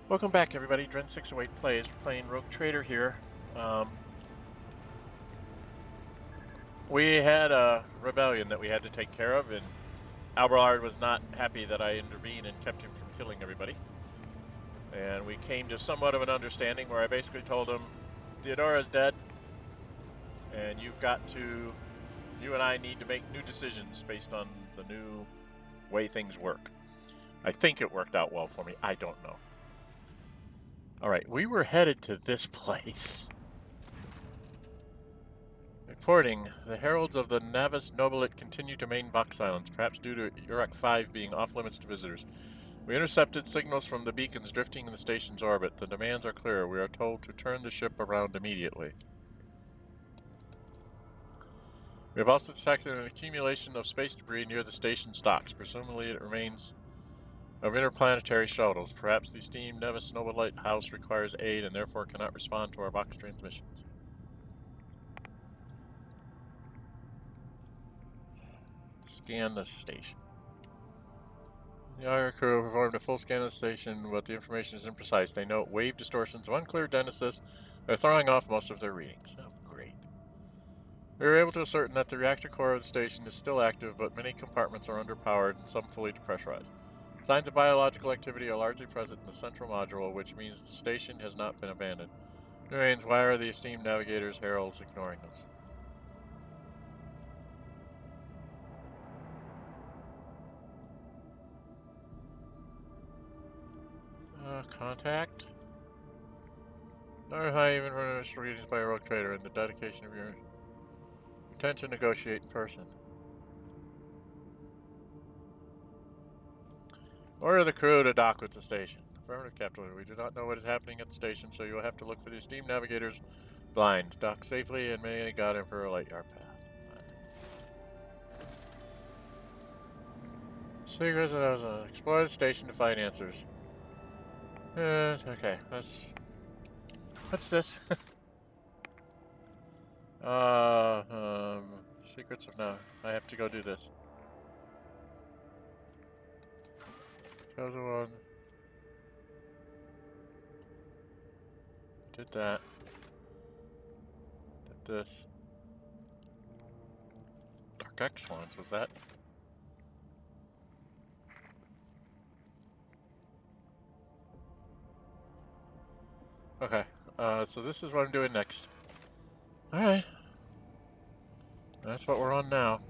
Welcome back, everybody. Dren608 plays. We're playing Rogue Trader here. We had a rebellion that we had to take care of, and Abelard was not happy that I intervened and kept him from killing everybody. And we came to somewhat of an understanding where I basically told him, Theodora's dead, and you and I need to make new decisions based on the new way things work. I think it worked out well for me. I don't know. Alright, we were headed to this place. Reporting, the heralds of the Navis Nobilit continue to maintain Vox silence, perhaps due to Eurac V being off-limits to visitors. We intercepted signals from the beacons drifting in the station's orbit. The demands are clear. We are told to turn the ship around immediately. We have also detected an accumulation of space debris near the station's docks. Presumably it remains of interplanetary shuttles. Perhaps the esteemed Navis Nobilite house requires aid and therefore cannot respond to our Vox transmissions. Scan the station. The IR crew performed a full scan of the station, but the information is imprecise. They note wave distortions of unclear genesis. They're throwing off most of their readings. Oh, great. We were able to ascertain that the reactor core of the station is still active, but many compartments are underpowered and some fully depressurized. Signs of biological activity are largely present in the central module, which means the station has not been abandoned. It remains, why are the esteemed navigators' heralds ignoring us? Contact? Not high even for initial readings by a rogue trader and the dedication of your intent to negotiate in person. Order the crew to dock with the station. Affirmative, Captain. We do not know what is happening at the station, so you will have to look for the esteemed navigators blind. Dock safely and may God Emperor light your path. Secrets of explore the station to find answers. Okay, what's this? Secrets of no. I have to go do this. Chosen one. Did that. Did this. Dark Excellence, was that? Okay, so this is what I'm doing next. Alright. That's what we're on now.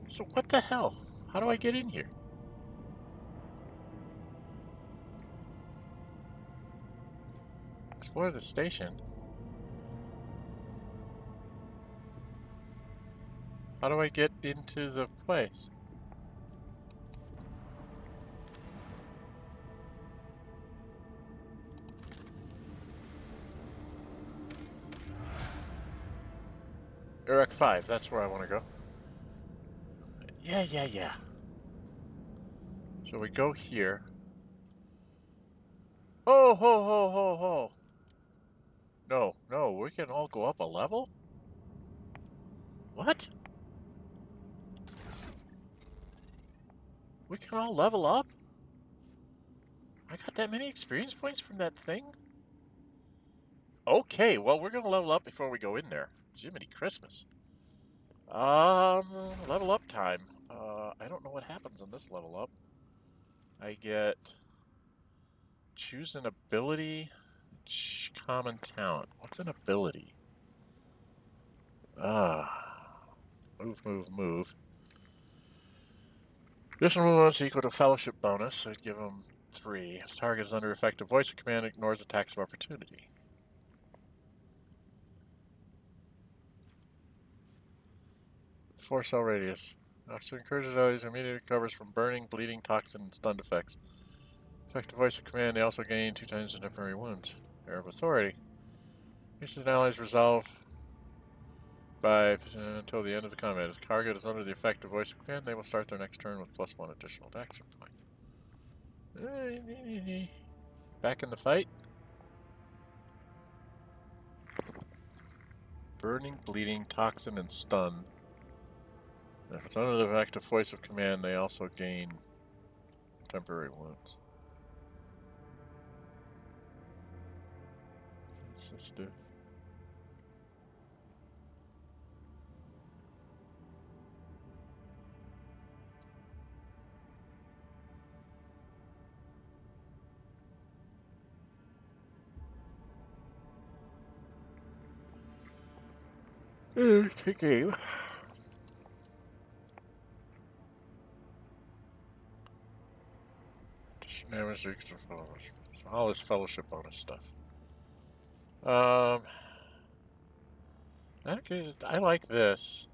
So what the hell? How do I get in here? Explore the station. How do I get into the place? Eurac V, that's where I want to go. Yeah. So we go here. Oh, ho. No, we can all go up a level? What? We can all level up? I got that many experience points from that thing? Okay, well, we're gonna level up before we go in there. Jiminy Christmas. Level up time. I don't know what happens in this level up. I get... choose an ability... common talent. What's an ability? Move. Additional movement is equal to fellowship bonus, so I'd give them 3. If the target is under effective voice of command, it ignores attacks of opportunity. Four-cell radius. Officer encourages allies immediately recovers from burning, bleeding, toxin, and stunned effects. Effective voice of command, they also gain 2 times the temporary wounds. Air of authority. These allies resolve by until the end of the combat. If the target is under the effective voice of command, they will start their next turn with +1 additional action point. Back in the fight. Burning, bleeding, toxin, and stun. If it's under the effective voice of command, they also gain temporary wounds. does this do? Take aim. Damage to followers. All this fellowship bonus stuff. Okay, I like this.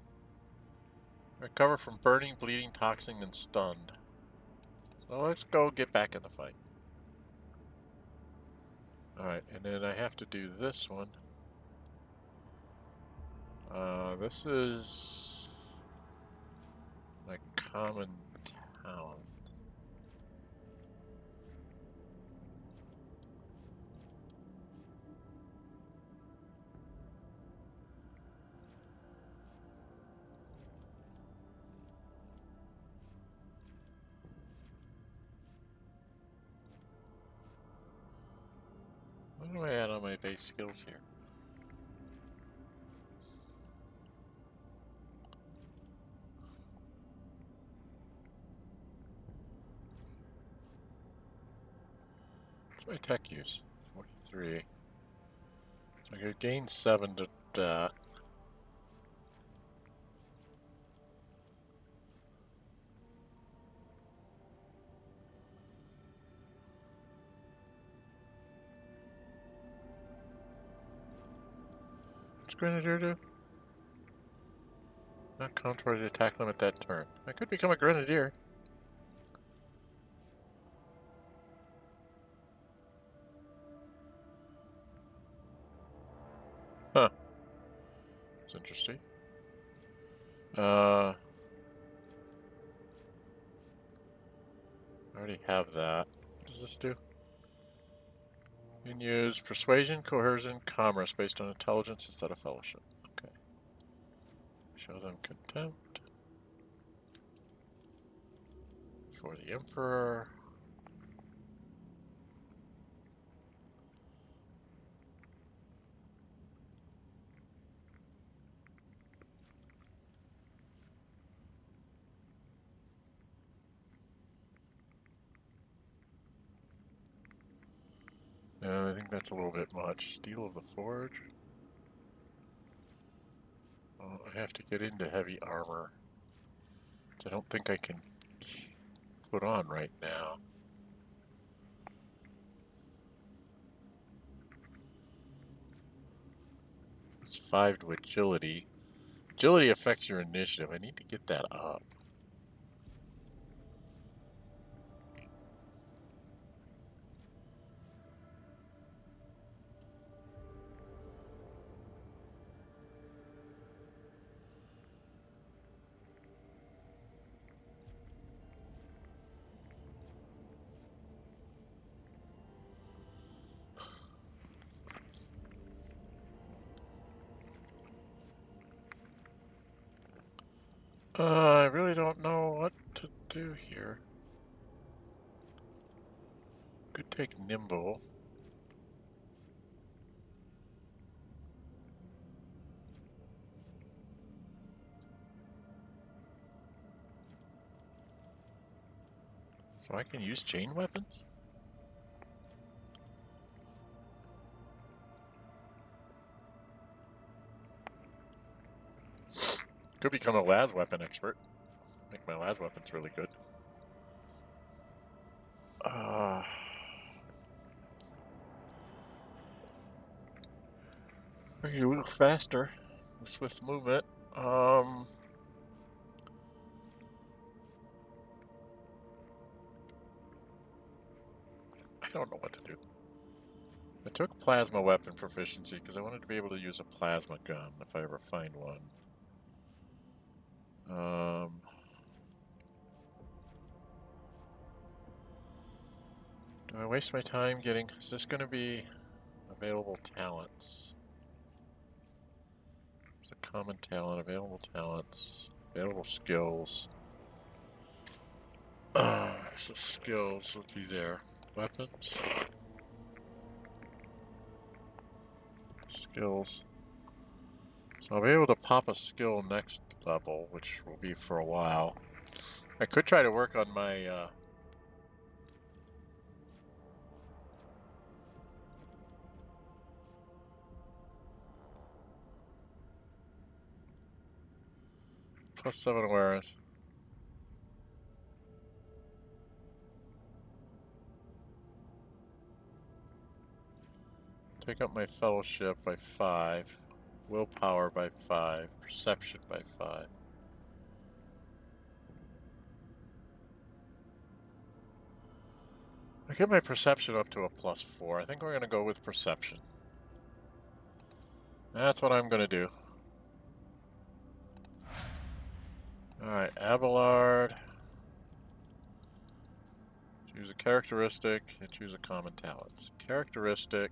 Recover from burning, bleeding, toxin, and stunned. So let's go get back in the fight. Alright, and then I have to do this one. This is my common talent. What do I add on my base skills here? What's my tech use? 43. So I could gain 7 to that. What's Grenadier do? Not contour to attack limit that turn. I could become a Grenadier. Huh. That's interesting. I already have that. What does this do? You can use persuasion, coercion, commerce based on intelligence instead of fellowship. Okay. Show them contempt. For the Emperor. I think that's a little bit much. Steel of the Forge. Oh, I have to get into heavy armor, which I don't think I can put on right now. It's 5 to agility. Agility affects your initiative. I need to get that up. I really don't know what to do here. Could take nimble. So I can use chain weapons? Could become a las weapon expert. Make my las weapons really good. You move faster with swift movement. I don't know what to do. I took plasma weapon proficiency because I wanted to be able to use a plasma gun if I ever find one. Do I waste my time getting... Is this going to be available talents? There's a common talent, available talents, available skills. So skills would be there. Weapons. Skills. So I'll be able to pop a skill next level, which will be for a while. I could try to work on my +7 awareness. Take up my fellowship by 5. Willpower by 5. Perception by 5. I get my perception up to a +4. I think we're going to go with perception. That's what I'm going to do. Alright, Abelard. Choose a characteristic and choose a common talent. Characteristic.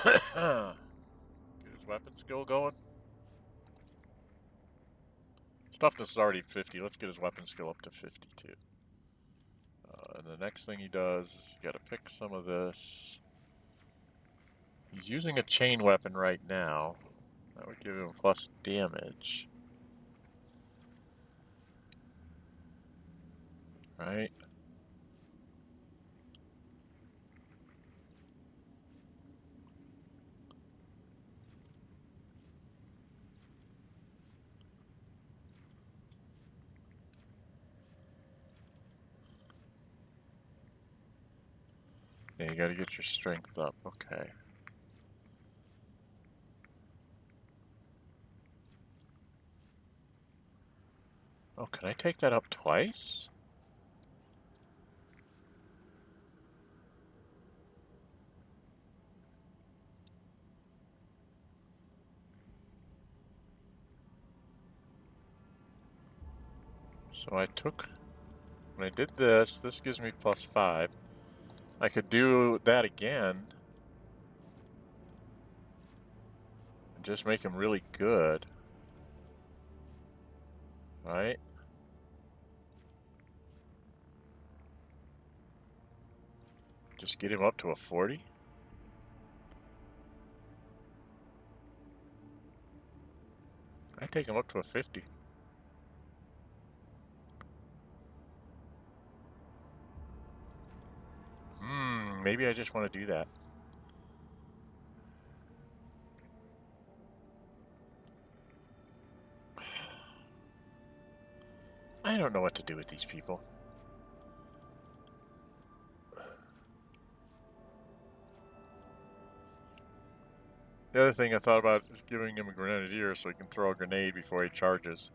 Get his weapon skill going. Toughness is already 50. Let's get his weapon skill up to 52. And the next thing he does is you gotta pick some of this. He's using a chain weapon right now. That would give him plus damage. Right? Yeah, you gotta get your strength up. Okay. Oh, can I take that up twice? So I took... When I did this, this gives me +5. I could do that again. And just make him really good. Right? Just get him up to a 40? I take him up to a 50. Maybe I just want to do that. I don't know what to do with these people. The other thing I thought about is giving him a grenadier so he can throw a grenade before he charges.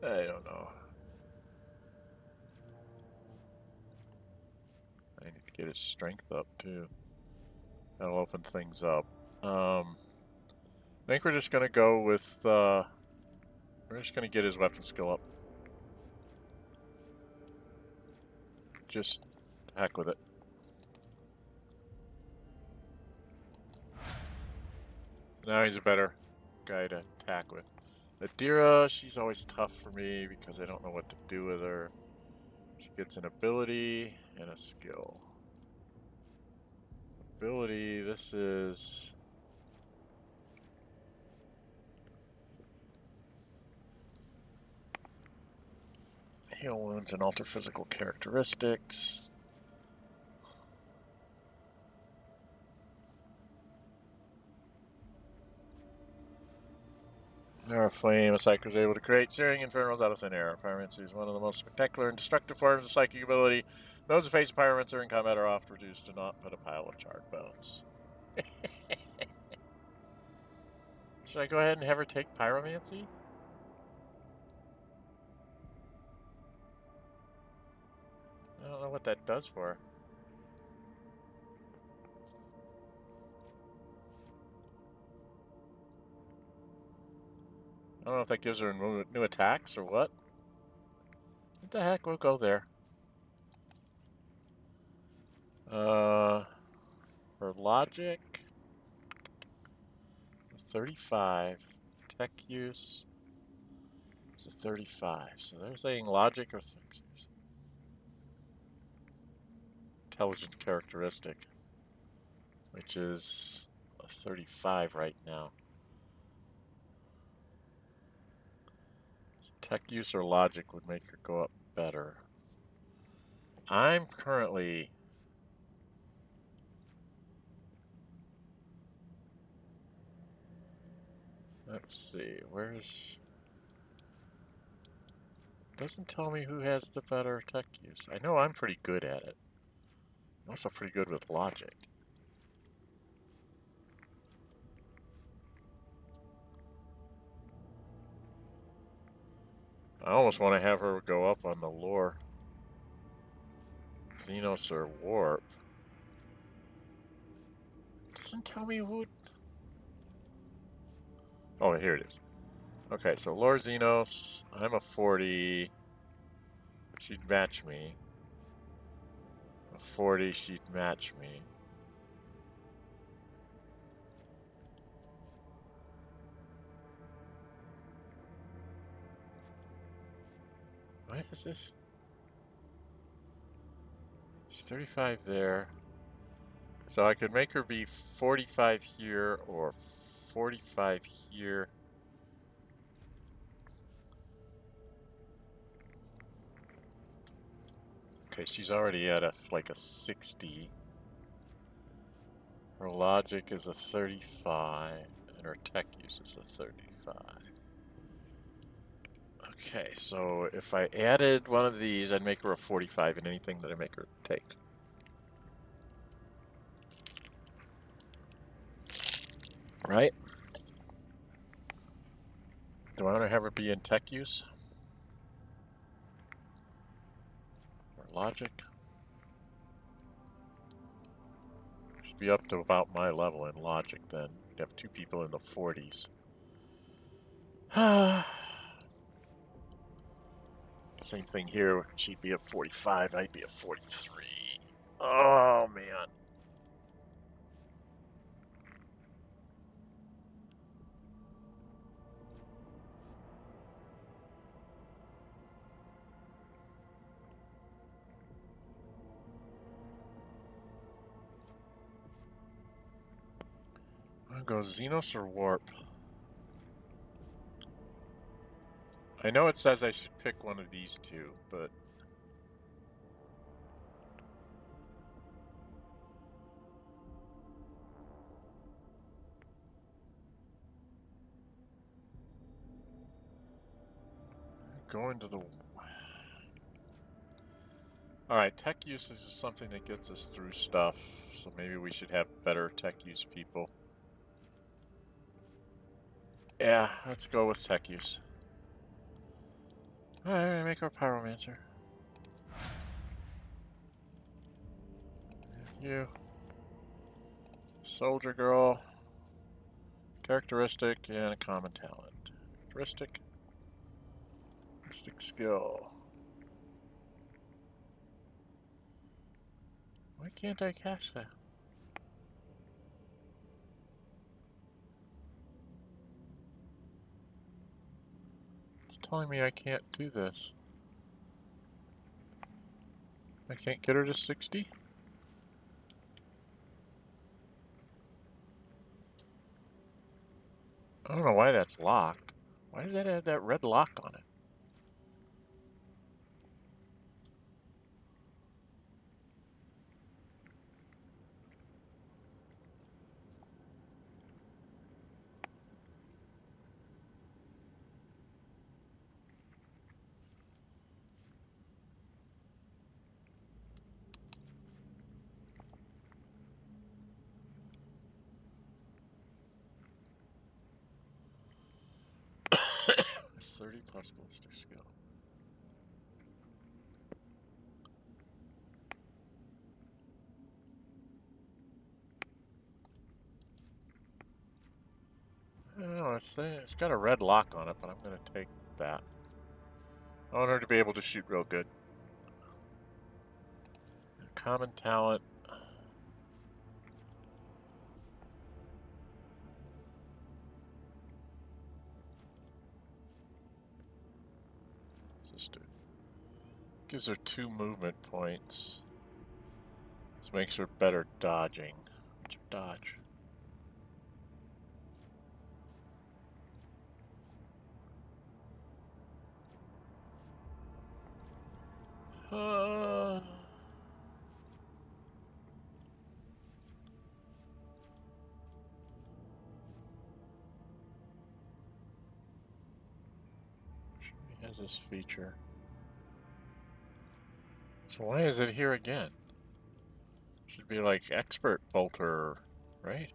I don't know. I need to get his strength up too. That'll open things up. I think we're just gonna go with we're just gonna get his weapon skill up. Just heck with it. Now he's a better guy to attack with. Idira, she's always tough for me because I don't know what to do with her. She gets an ability and a skill. Ability, this is... Heal wounds and alter physical characteristics. Our flame, a psychic is able to create searing infernos out of thin air. Pyromancy is one of the most spectacular and destructive forms of psychic ability. Those who face pyromancer in combat are oft reduced to naught but a pile of charred bones. Should I go ahead and have her take pyromancy? I don't know what that does for her. I don't know if that gives her new attacks or what. What the heck? We'll go there. Her logic. 35. Tech use is a 35. So they're saying logic or intelligent characteristic, which is a 35 right now. Tech use or logic would make her go up better. I'm currently... Let's see, where's... Doesn't tell me who has the better tech use. I know I'm pretty good at it. I'm also pretty good with logic. I almost want to have her go up on the lore. Xenos or Warp. Doesn't tell me who... Oh, here it is. Okay, so lore Xenos. I'm a 40. She'd match me. A 40, she'd match me. What is this? She's 35 there. So I could make her be 45 here or 45 here. Okay, she's already at like a 60. Her logic is a 35, and her tech use is a 35. Okay, so if I added one of these, I'd make her a 45 in anything that I make her take. Right? Do I want to have her be in tech use? Or logic? Should be up to about my level in logic then. You'd have two people in the 40s. Same thing here. She'd be at 45, I'd be at 43. Oh, man. I'm gonna go Xenos or Warp. I know it says I should pick one of these two, but... Going to the... Alright, tech use is something that gets us through stuff, so maybe we should have better tech use people. Yeah, let's go with tech use. Alright, make our Pyromancer. You. Soldier girl. Characteristic and a common talent. Characteristic. Characteristic skill. Why can't I cash that? It's telling me I can't do this. I can't get her to 60? I don't know why that's locked. Why does that have that red lock on it? It's 30 plus ballistic skill. I don't know, it's got a red lock on it, but I'm going to take that. I want her to be able to shoot real good. Common talent. Just do. Gives her 2 movement points. This makes her better dodging. What's her dodge? She has this feature. So why is it here again? Should be like expert bolter, right?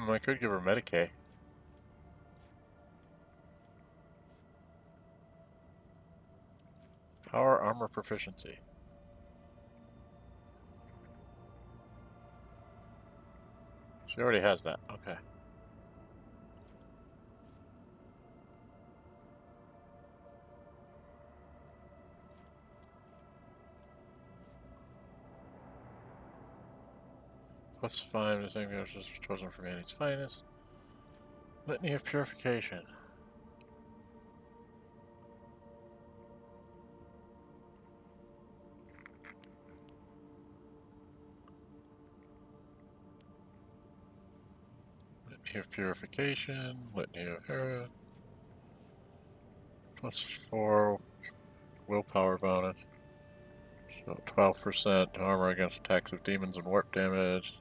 I could give her Medicaid. Power armor proficiency. She already has that. Okay. +5 to same as just chosen from Annie's finest. Litany of purification. Litany of purification. Litany of Hera. +4 willpower bonus. So 12% armor against attacks of demons and warp damage.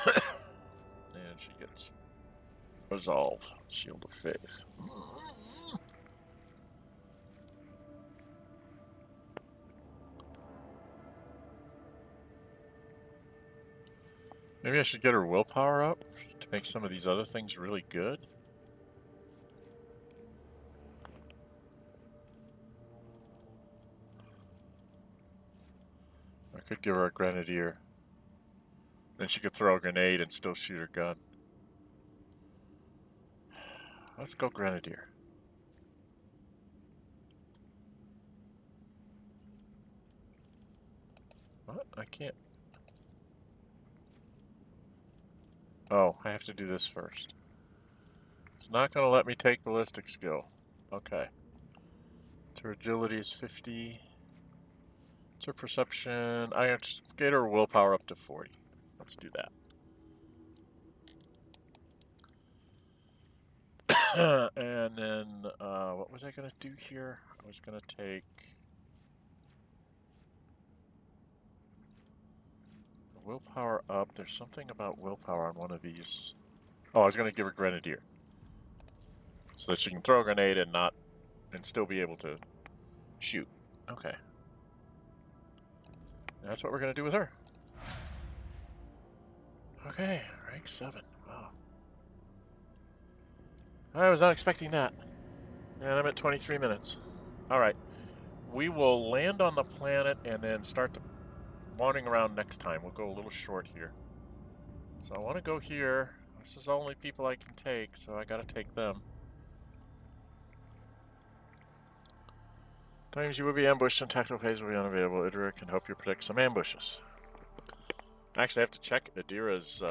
And she gets Resolve, Shield of Faith. Maybe I should get her willpower up to make some of these other things really good. I could give her a Grenadier. Then she could throw a grenade and still shoot her gun. Let's go Grenadier. What? I can't. Oh, I have to do this first. It's not going to let me take ballistic skill. Okay. Her agility is 50. It's her perception. I have to get her willpower up to 40. Let's do that. And then, what was I going to do here? I was going to take willpower up. There's something about willpower on one of these. Oh, I was going to give her Grenadier. So that she can throw a grenade and still be able to shoot. Okay. That's what we're going to do with her. Okay, rank 7. Wow. I was not expecting that. And I'm at 23 minutes. Alright. We will land on the planet and then start wandering around next time. We'll go a little short here. So I want to go here. This is the only people I can take, so I gotta take them. Times you will be ambushed and tactical phase will be unavailable. Idira can help you predict some ambushes. Actually, I have to check Idira's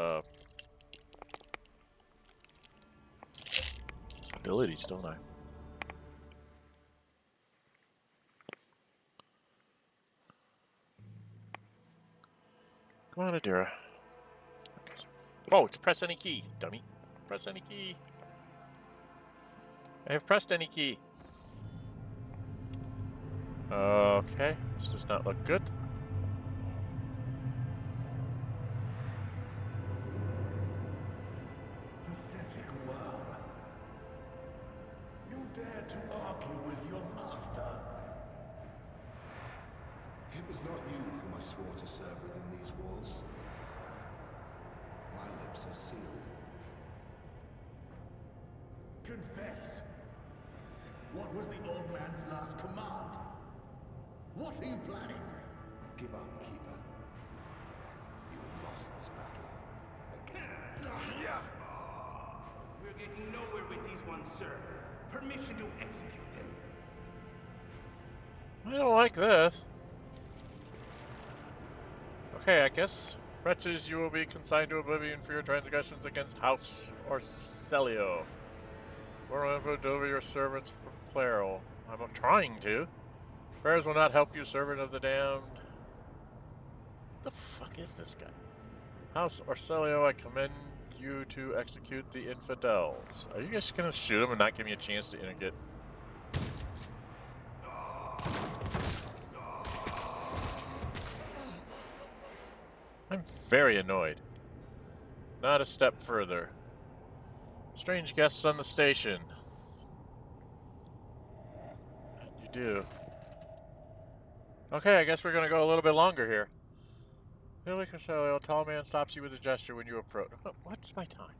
abilities, don't I? Come on, Idira. Oh, to press any key, dummy. Press any key. I have pressed any key. Okay, this does not look good. Pathetic worm. You dare to argue with your master? It was not you whom I swore to serve within these walls. My lips are sealed. Confess. What was the old man's last command? What are you planning? Give up, Keeper. You have lost this battle. Again. We're getting nowhere with these ones, sir. Permission to execute them. I don't like this. Okay, I guess, wretches, you will be consigned to oblivion for your transgressions against House Orcelio. Moreover, deliver your servants from Claro. I'm trying to. Prayers will not help you, servant of the damned. What the fuck is this guy? House Orcelio, I commend you to execute the infidels. Are you guys gonna shoot him and not give me a chance to get? I'm very annoyed. Not a step further. Strange guests on the station. You do. Okay, I guess we're gonna go a little bit longer here. Billy Corselio, tall man stops you with a gesture when you approach. What's my time?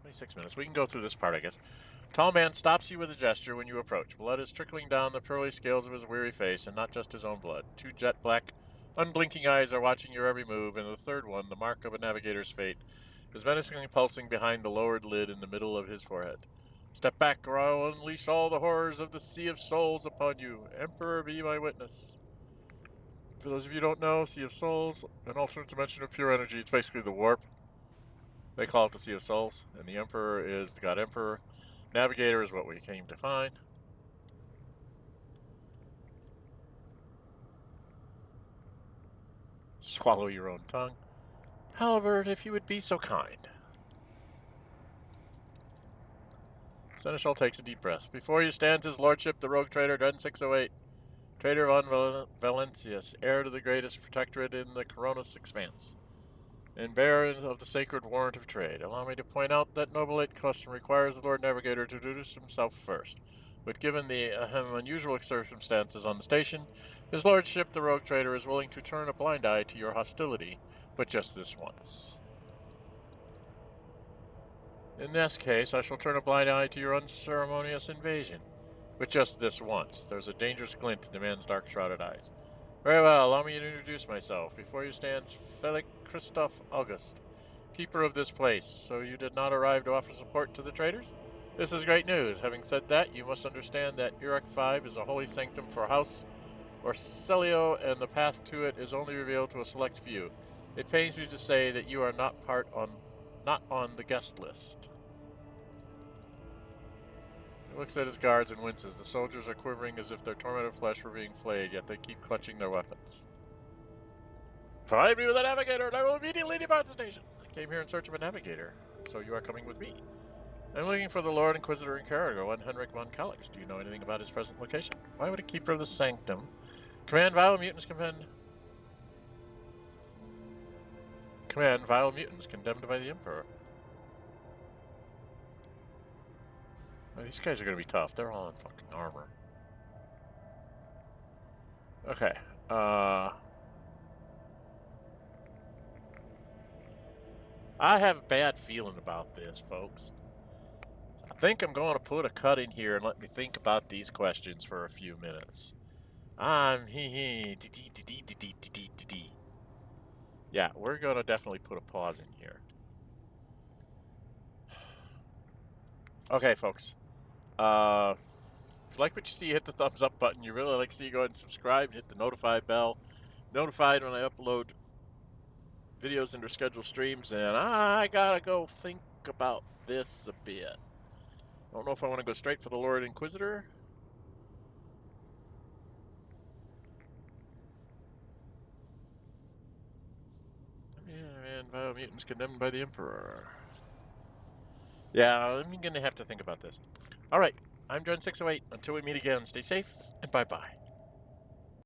26 minutes. We can go through this part, I guess. Tall man stops you with a gesture when you approach. Blood is trickling down the pearly scales of his weary face, and not just his own blood. Two jet black, unblinking eyes are watching your every move, and the third one, the mark of a navigator's fate, is menacingly pulsing behind the lowered lid in the middle of his forehead. Step back, or I will unleash all the horrors of the Sea of Souls upon you. Emperor, be my witness. For those of you who don't know, Sea of Souls, an alternate dimension of pure energy. It's basically the warp. They call it the Sea of Souls, and the Emperor is the God Emperor. Navigator is what we came to find. Swallow your own tongue. However, if you would be so kind. Seneschal takes a deep breath. Before you stands his lordship, the rogue trader Dren608, trader von Valencius, heir to the greatest protectorate in the Koronus Expanse, and bearer of the sacred warrant of trade. Allow me to point out that noble custom requires the Lord Navigator to introduce himself first. But given the unusual circumstances on the station, his lordship, the rogue trader, is willing to turn a blind eye to your hostility, but just this once. In this case, I shall turn a blind eye to your unceremonious invasion, but just this once. There's a dangerous glint in the man's dark shrouded eyes. Very well, allow me to introduce myself. Before you stands Felix Christoph August, keeper of this place. So you did not arrive to offer support to the traders? This is great news. Having said that, you must understand that Eurac V is a holy sanctum for House Orcelio, and the path to it is only revealed to a select few. It pains me to say that you are not on the guest list. He looks at his guards and winces. The soldiers are quivering as if their tormented flesh were being flayed, yet they keep clutching their weapons. Provide me with a navigator, and I will immediately depart the station. I came here in search of a navigator, so you are coming with me. I'm looking for the Lord Inquisitor in Carragher, one Henrik von Calix. Do you know anything about his present location? Why would a keeper of the sanctum command vile mutants condemned by the Emperor? Oh, these guys are going to be tough. They're all in fucking armor. Okay. I have a bad feeling about this, folks. I think I'm going to put a cut in here and let me think about these questions for a few minutes. Yeah, we're going to definitely put a pause in here. Okay, folks. If you like what you see, hit the thumbs up button. You really like to see, go ahead and subscribe. Hit the notify bell. Notified when I upload videos into scheduled streams. And I gotta go think about this a bit. I don't know if I want to go straight for the Lord Inquisitor. And biomutants condemned by the Emperor. Yeah, I'm going to have to think about this. Alright, I'm Dren608. Until we meet again, stay safe, and bye-bye.